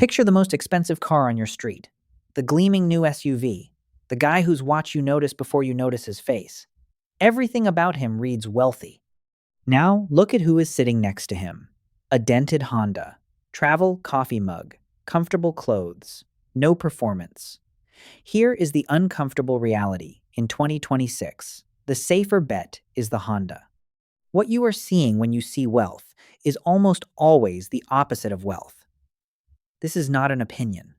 Picture the most expensive car on your street, the gleaming new SUV, the guy whose watch you notice before you notice his face. Everything about him reads wealthy. Now, look at who is sitting next to him. A dented Honda, travel coffee mug, comfortable clothes, no performance. Here is the uncomfortable reality. In 2026, the safer bet is the Honda. What you are seeing when you see wealth is almost always the opposite of wealth. This is not an opinion.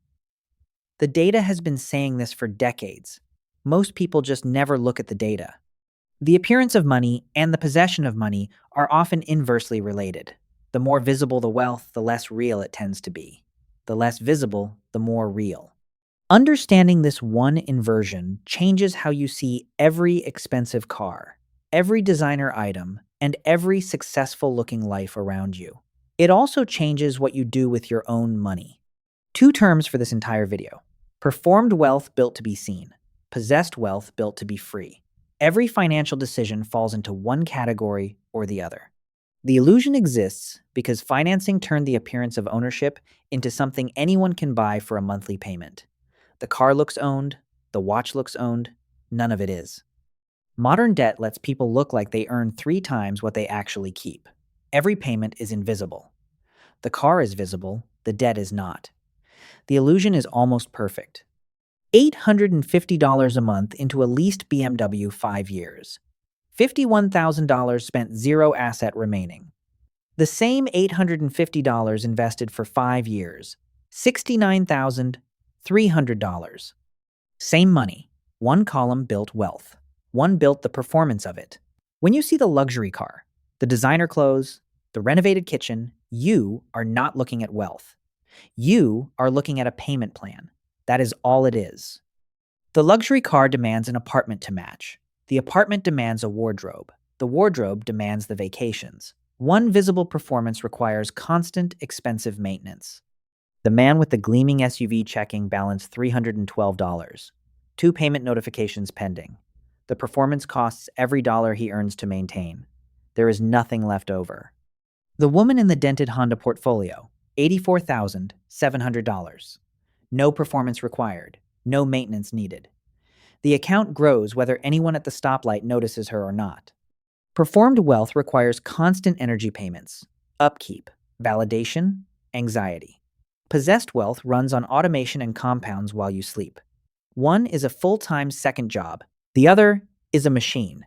The data has been saying this for decades. Most people just never look at the data. The appearance of money and the possession of money are often inversely related. The more visible the wealth, the less real it tends to be. The less visible, the more real. Understanding this one inversion changes how you see every expensive car, every designer item, and every successful-looking life around you. It also changes what you do with your own money. Two terms for this entire video: performed wealth built to be seen, possessed wealth built to be free. Every financial decision falls into one category or the other. The illusion exists because financing turned the appearance of ownership into something anyone can buy for a monthly payment. The car looks owned, the watch looks owned, none of it is. Modern debt lets people look like they earn 3 times what they actually keep. Every payment is invisible. The car is visible, the debt is not. The illusion is almost perfect. $850 a month into a leased BMW 5 years. $51,000 spent, zero asset remaining. The same $850 invested for 5 years. $69,300. Same money. One column built wealth. One built the performance of it. When you see the luxury car, the designer clothes, the renovated kitchen, you are not looking at wealth. You are looking at a payment plan. That is all it is. The luxury car demands an apartment to match. The apartment demands a wardrobe. The wardrobe demands the vacations. One visible performance requires constant, expensive maintenance. The man with the gleaming SUV checking balance $312. 2 payment notifications pending. The performance costs every dollar he earns to maintain. There is nothing left over. The woman in the dented Honda portfolio, $84,700. No performance required. No maintenance needed. The account grows whether anyone at the stoplight notices her or not. Performed wealth requires constant energy payments, upkeep, validation, anxiety. Possessed wealth runs on automation and compounds while you sleep. One is a full-time second job. The other is a machine.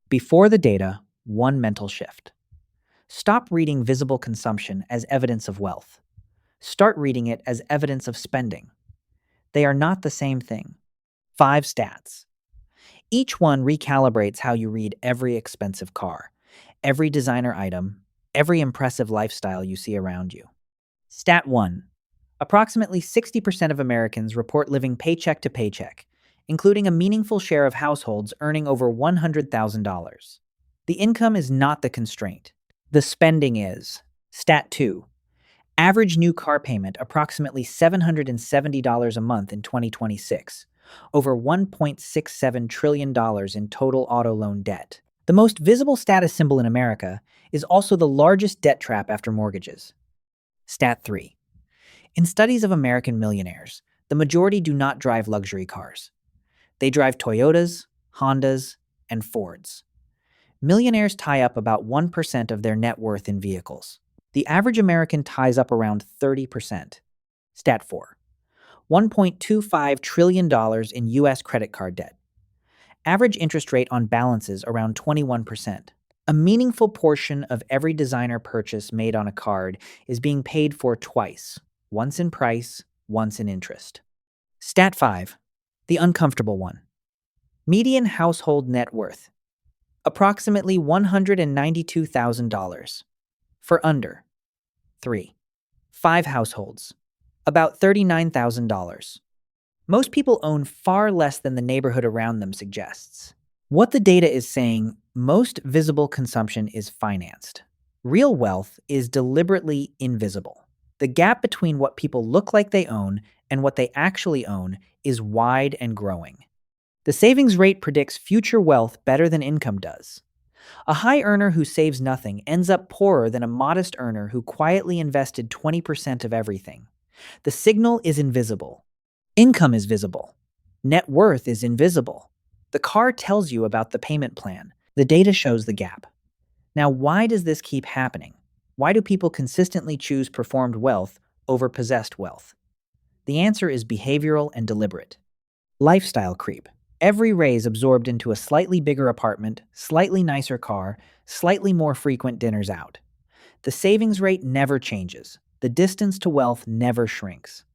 Before the data, one mental shift. Stop reading visible consumption as evidence of wealth. Start reading it as evidence of spending. They are not the same thing. 5 stats. Each one recalibrates how you read every expensive car, every designer item, every impressive lifestyle you see around you. Stat 1. Approximately 60% of Americans report living paycheck to paycheck, including a meaningful share of households earning over $100,000. The income is not the constraint. The spending is. Stat 2. Average new car payment approximately $770 a month in 2026. Over $1.67 trillion in total auto loan debt. The most visible status symbol in America is also the largest debt trap after mortgages. Stat 3. In studies of American millionaires, the majority do not drive luxury cars. They drive Toyotas, Hondas, and Fords. Millionaires tie up about 1% of their net worth in vehicles. The average American ties up around 30%. Stat 4. $1.25 trillion in U.S. credit card debt. Average interest rate on balances around 21%. A meaningful portion of every designer purchase made on a card is being paid for twice, once in price, once in interest. Stat 5. The uncomfortable one. Median household net worth. Approximately $192,000. For under 5 households. About $39,000. Most people own far less than the neighborhood around them suggests. What the data is saying, most visible consumption is financed. Real wealth is deliberately invisible. The gap between what people look like they own and what they actually own is wide and growing. The savings rate predicts future wealth better than income does. A high earner who saves nothing ends up poorer than a modest earner who quietly invested 20% of everything. The signal is invisible. Income is visible. Net worth is invisible. The car tells you about the payment plan. The data shows the gap. Now, why does this keep happening? Why do people consistently choose performed wealth over possessed wealth? The answer is behavioral and deliberate. Lifestyle creep. Every raise absorbed into a slightly bigger apartment, slightly nicer car, slightly more frequent dinners out. The savings rate never changes. The distance to wealth never shrinks.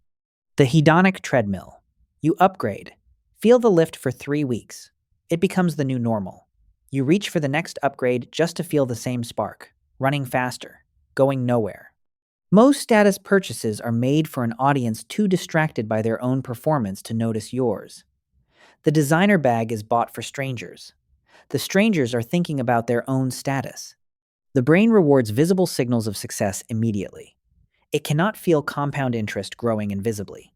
The hedonic treadmill. You upgrade. Feel the lift for 3 weeks. It becomes the new normal. You reach for the next upgrade just to feel the same spark, running faster, going nowhere. Most status purchases are made for an audience too distracted by their own performance to notice yours. The designer bag is bought for strangers. The strangers are thinking about their own status. The brain rewards visible signals of success immediately. It cannot feel compound interest growing invisibly.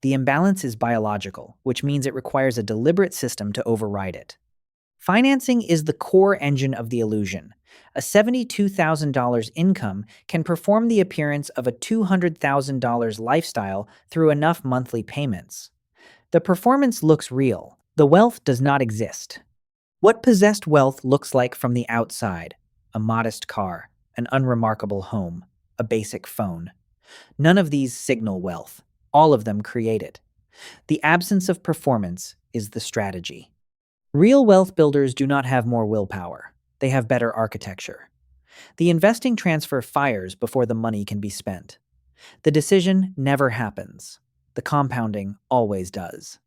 The imbalance is biological, which means it requires a deliberate system to override it. Financing is the core engine of the illusion. A $72,000 income can perform the appearance of a $200,000 lifestyle through enough monthly payments. The performance looks real. The wealth does not exist. What possessed wealth looks like from the outside: a modest car, an unremarkable home, a basic phone. None of these signal wealth. All of them create it. The absence of performance is the strategy. Real wealth builders do not have more willpower. They have better architecture. The investing transfer fires before the money can be spent. The decision never happens. The compounding always does.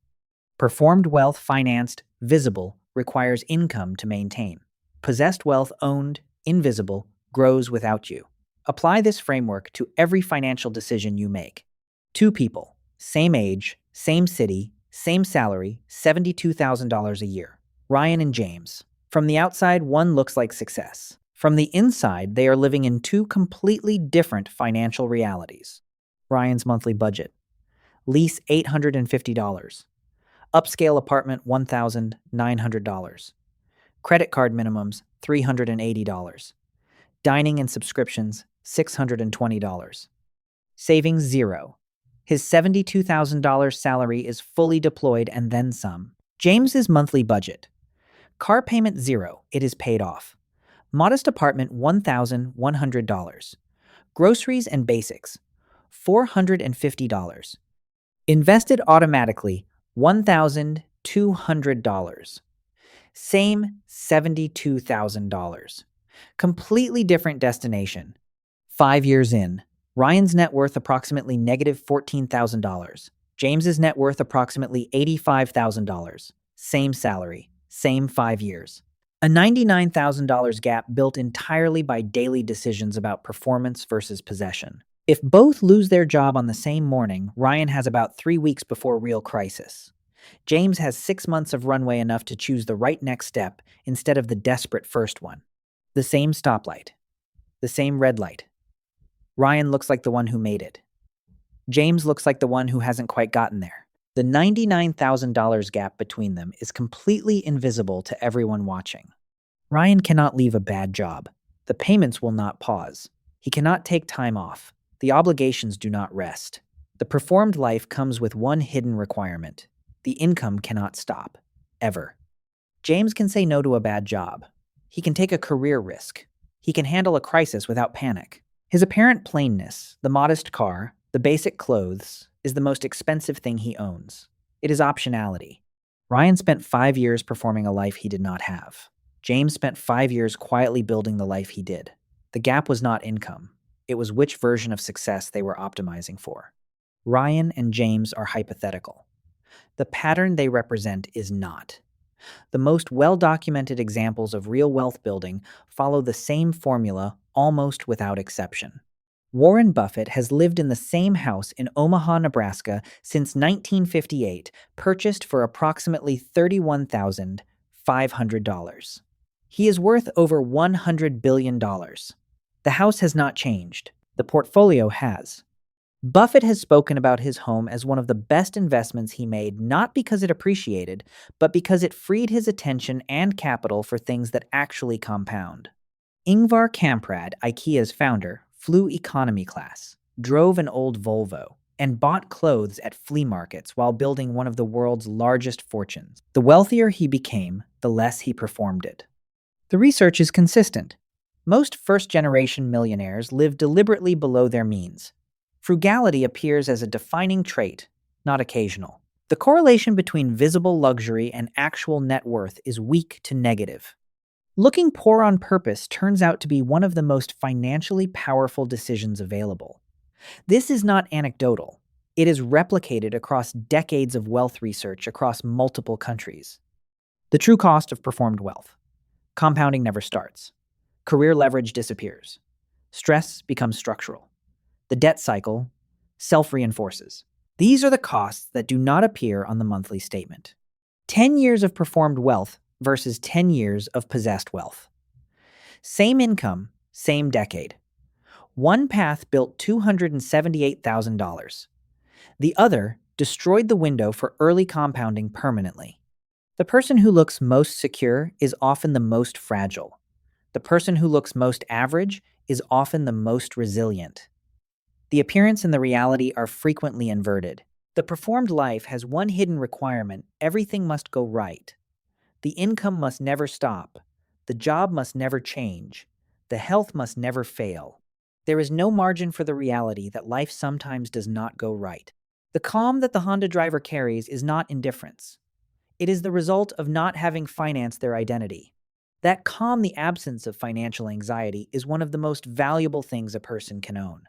Performed wealth financed, visible, requires income to maintain. Possessed wealth owned, invisible, grows without you. Apply this framework to every financial decision you make. 2 people, same age, same city, same salary, $72,000 a year. Ryan and James. From the outside, one looks like success. From the inside, they are living in 2 completely different financial realities. Ryan's monthly budget: lease $850, upscale apartment $1,900, credit card minimums $380, dining and subscriptions $620, savings 0. His $72,000 salary is fully deployed and then some. James's monthly budget: car payment 0, it is paid off. Modest apartment $1,100. Groceries and basics $450. Invested automatically $1,200. Same $72,000. Completely different destination. 5 years in, Ryan's net worth approximately negative $14,000. James's net worth approximately $85,000. Same salary, same 5 years. A $99,000 gap built entirely by daily decisions about performance versus possession. If both lose their job on the same morning, Ryan has about 3 weeks before real crisis. James has 6 months of runway, enough to choose the right next step instead of the desperate first one. The same stoplight. The same red light. Ryan looks like the one who made it. James looks like the one who hasn't quite gotten there. The $99,000 gap between them is completely invisible to everyone watching. Ryan cannot leave a bad job. The payments will not pause. He cannot take time off. The obligations do not rest. The performed life comes with one hidden requirement: the income cannot stop. Ever. James can say no to a bad job. He can take a career risk. He can handle a crisis without panic. His apparent plainness, the modest car, the basic clothes, is the most expensive thing he owns. It is optionality. Ryan spent 5 years performing a life he did not have. James spent 5 years quietly building the life he did. The gap was not income. It was which version of success they were optimizing for. Ryan and James are hypothetical. The pattern they represent is not. The most well-documented examples of real wealth building follow the same formula almost without exception. Warren Buffett has lived in the same house in Omaha, Nebraska since 1958, purchased for approximately $31,500. He is worth over $100 billion. The house has not changed. The portfolio has. Buffett has spoken about his home as one of the best investments he made, not because it appreciated, but because it freed his attention and capital for things that actually compound. Ingvar Kamprad, IKEA's founder, flew economy class, drove an old Volvo, and bought clothes at flea markets while building one of the world's largest fortunes. The wealthier he became, the less he performed it. The research is consistent. Most first-generation millionaires live deliberately below their means. Frugality appears as a defining trait, not occasional. The correlation between visible luxury and actual net worth is weak to negative. Looking poor on purpose turns out to be one of the most financially powerful decisions available. This is not anecdotal. It is replicated across decades of wealth research across multiple countries. The true cost of performed wealth. Compounding never starts. Career leverage disappears. Stress becomes structural. The debt cycle self-reinforces. These are the costs that do not appear on the monthly statement. 10 years of performed wealth versus 10 years of possessed wealth. Same income, same decade. One path built $278,000. The other destroyed the window for early compounding permanently. The person who looks most secure is often the most fragile. The person who looks most average is often the most resilient. The appearance and the reality are frequently inverted. The performed life has one hidden requirement: everything must go right. The income must never stop. The job must never change. The health must never fail. There is no margin for the reality that life sometimes does not go right. The calm that the Honda driver carries is not indifference. It is the result of not having financed their identity. That calm, the absence of financial anxiety, is one of the most valuable things a person can own.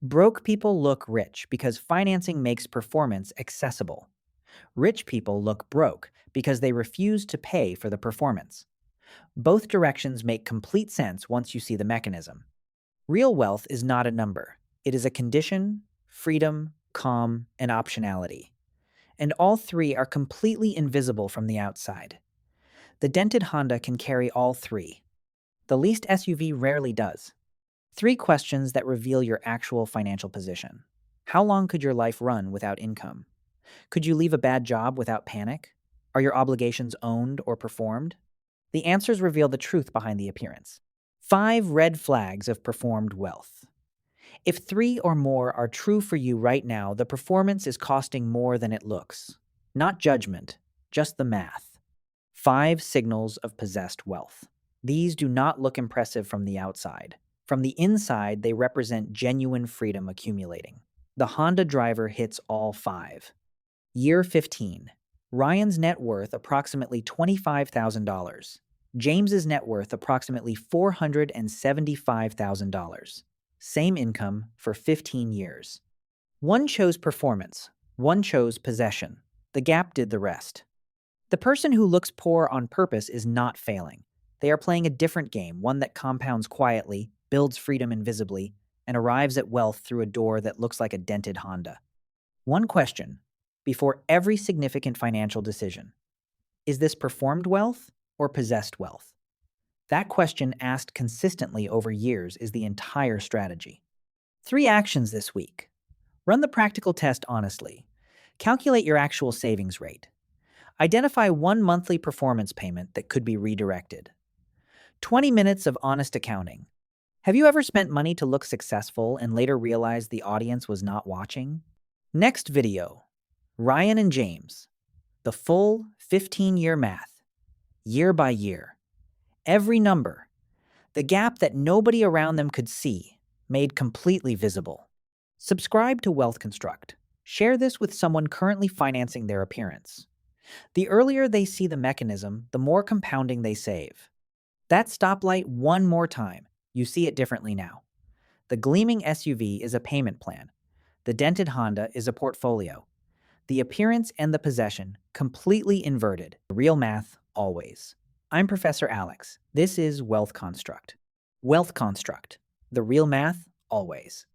Broke people look rich because financing makes performance accessible. Rich people look broke because they refuse to pay for the performance. Both directions make complete sense once you see the mechanism. Real wealth is not a number. It is a condition, freedom, calm, and optionality. And all three are completely invisible from the outside. The dented Honda can carry all three. The leased SUV rarely does. 3 questions that reveal your actual financial position. How long could your life run without income? Could you leave a bad job without panic? Are your obligations owned or performed? The answers reveal the truth behind the appearance. 5 red flags of performed wealth. If 3 or more are true for you right now, the performance is costing more than it looks. Not judgment, just the math. 5 signals of possessed wealth. These do not look impressive from the outside. From the inside, they represent genuine freedom accumulating. The Honda driver hits all 5. Year 15. Ryan's net worth approximately $25,000. James's net worth approximately $475,000. Same income for 15 years. One chose performance, one chose possession. The gap did the rest. The person who looks poor on purpose is not failing. They are playing a different game, one that compounds quietly, builds freedom invisibly, and arrives at wealth through a door that looks like a dented Honda. One question before every significant financial decision: is this performed wealth or possessed wealth? That question, asked consistently over years, is the entire strategy. 3 actions this week. Run the practical test honestly. Calculate your actual savings rate. Identify one monthly performance payment that could be redirected. 20 minutes of honest accounting. Have you ever spent money to look successful and later realized the audience was not watching? Next video: Ryan and James. The full 15-year math. Year by year. Every number. The gap that nobody around them could see, made completely visible. Subscribe to Wealth Construct. Share this with someone currently financing their appearance. The earlier they see the mechanism, the more compounding they save. That stoplight one more time. You see it differently now. The gleaming SUV is a payment plan. The dented Honda is a portfolio. The appearance and the possession completely inverted. Real math always. I'm Professor Alex. This is Wealth Construct. Wealth Construct. The real math always.